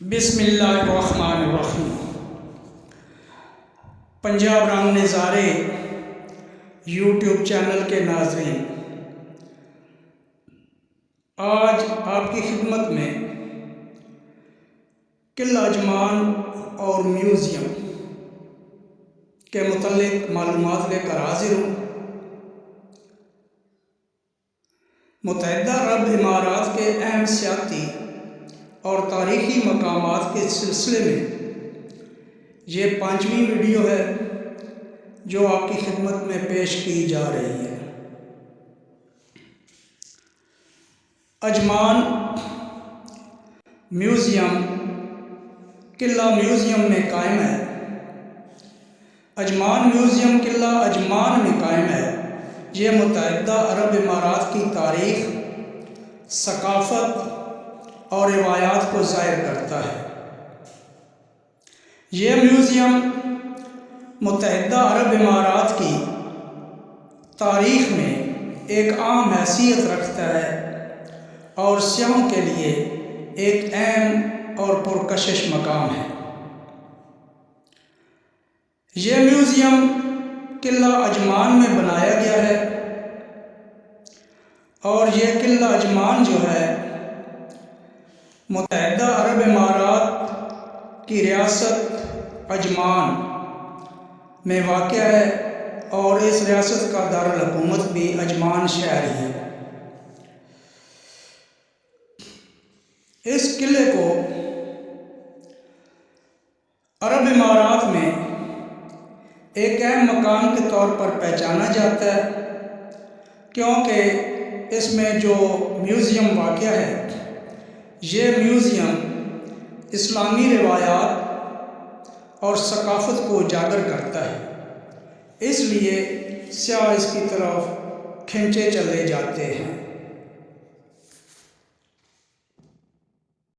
بسم اللہ الرحمن الرحیم۔ پنجاب رنگ نظارے یوٹیوب چینل کے ناظرین، آج آپ کی خدمت میں قلعہ عجمان اور میوزیم کے متعلق معلومات لے کر حاضر ہوں۔ متحدہ عرب امارات کے اہم سیاحتی اور تاریخی مقامات کے سلسلے میں یہ 5ویں ویڈیو ہے جو آپ کی خدمت میں پیش کی جا رہی ہے۔ عجمان میوزیم قلعہ میوزیم میں قائم ہے۔ عجمان میوزیم قلعہ عجمان میں قائم ہے۔ یہ متحدہ عرب امارات کی تاریخ، ثقافت اور روایات کو ظاہر کرتا ہے۔ یہ میوزیم متحدہ عرب امارات کی تاریخ میں ایک اہم حیثیت رکھتا ہے اور سیاحوں کے لیے ایک اہم اور پرکشش مقام ہے۔ یہ میوزیم قلعہ عجمان میں بنایا گیا ہے اور یہ قلعہ عجمان جو ہے متحدہ عرب امارات کی ریاست عجمان میں واقع ہے اور اس ریاست کا دارالحکومت بھی عجمان شہر ہی ہے۔ اس قلعے کو عرب امارات میں ایک اہم مقام کے طور پر پہچانا جاتا ہے کیونکہ اس میں جو میوزیم واقع ہے یہ میوزیم اسلامی روایات اور ثقافت کو اجاگر کرتا ہے، اس لیے سیاح اس کی طرف کھنچے چلے جاتے ہیں۔